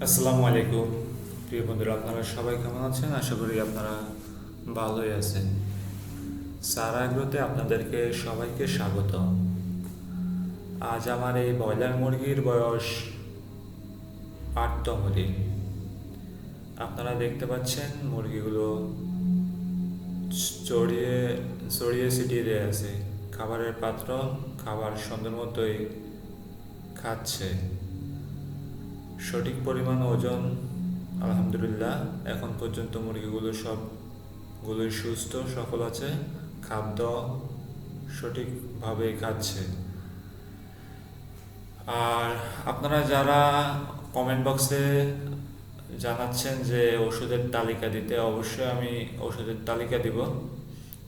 আসসালামু আলাইকুম প্রিয় বন্ধুরা, আপনারা সবাই কেমন আছেন? আশা করি আপনারা ভালোই আছেন। সারা এগ্রোতে আপনাদেরকে সবাইকে স্বাগত। আজ আমার এই ব্রয়লার মুরগির বয়স 8তম দিন। আপনারা দেখতে পাচ্ছেন মুরগিগুলো চড়িয়ে ছড়িয়ে ছিটিয়ে আছে। খাবারের পাত্র খাবার সুন্দর মতোই খাচ্ছে। সঠিক পরিমাণ ওজন আলহামদুলিল্লাহ এখন পর্যন্ত মুরগিগুলো সবগুলোই সুস্থ সফল আছে। খাদ্য সঠিকভাবে খাচ্ছে। আর আপনারা যারা কমেন্ট বক্সে জানাচ্ছেন যে ওষুধের তালিকা দিতে, অবশ্যই আমি ওষুধের তালিকা দিব।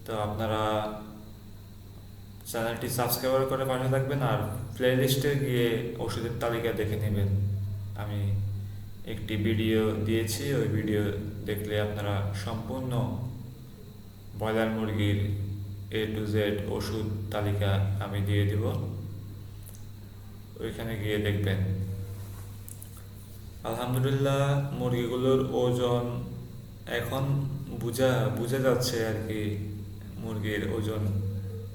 তো আপনারা চ্যানেলটি সাবস্ক্রাইব করে পাশে থাকবেন আর প্লে লিস্টে গিয়ে ওষুধের তালিকা দেখে নেবেন। আমি একটি ভিডিও দিয়েছি, ওই ভিডিও দেখলে আপনারা সম্পূর্ণ ব্রয়লার মুরগির A to Z ওষুধ তালিকা আমি দিয়ে দিব, ওইখানে গিয়ে দেখবেন। আলহামদুলিল্লাহ মুরগিগুলোর ওজন এখন বোঝা যাচ্ছে আর কি, মুরগির ওজন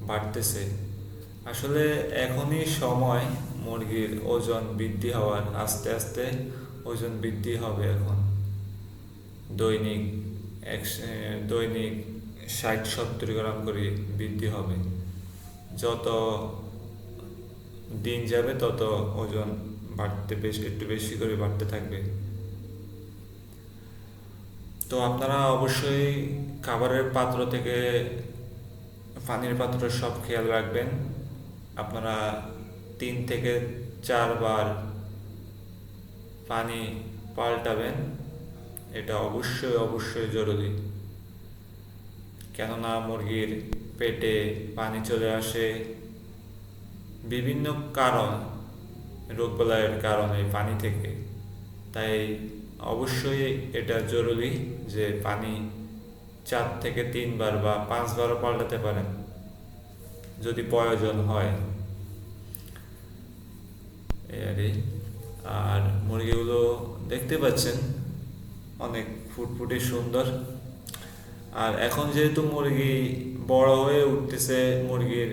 বাড়তেছে। আসলে এখনই সময় মুরগির ওজন বৃদ্ধি হওয়ার, আস্তে আস্তে ওজন বৃদ্ধি হবে। এখন দৈনিক দৈনিক 60-70 গ্রাম করে বৃদ্ধি হবে। যত দিন যাবে তত ওজন একটু বেশি করে বাড়তে থাকবে। তো আপনারা অবশ্যই খাবারের পাত্র থেকে পানির পাত্র সব খেয়াল রাখবেন। আপনারা 3 থেকে 4 বার পানি পাল্টাবেন, এটা অবশ্যই অবশ্যই জরুরি। কেননা মুরগির পেটে পানি চলে আসে বিভিন্ন কারণ, রোগবালাইয়ের কারণে পানি থেকে। তাই অবশ্যই এটা জরুরি যে পানি 4 থেকে 3 বার বা 5 বারও পাল্টাতে পারেন যদি প্রয়োজন হয়। আর মুরগিগুলো দেখতে পাচ্ছেন অনেক ফুটফুটে সুন্দর। আর এখন যেহেতু মুরগি বড় হয়ে উঠতেছে, মুরগির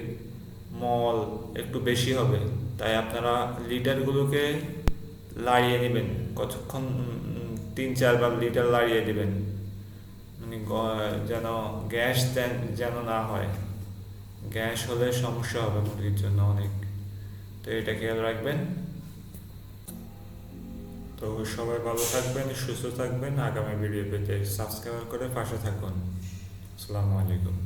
মল একটু বেশি হবে, তাই আপনারা লিটারগুলোকে লাড়িয়ে নেবেন। কতক্ষণ 3-4 বার লিটার লাড়িয়ে দিবেন, মানে যেন গ্যাস যেন না হয়। গ্যাস হলে সমস্যা হবে মুরগির জন্য অনেক। তো এটা খেয়াল রাখবেন। তো সবাই ভালো থাকবেন, সুস্থ থাকবেন। আগামী ভিডিও পেতে সাবস্ক্রাইব করে পাশে থাকুন। আসসালামু আলাইকুম।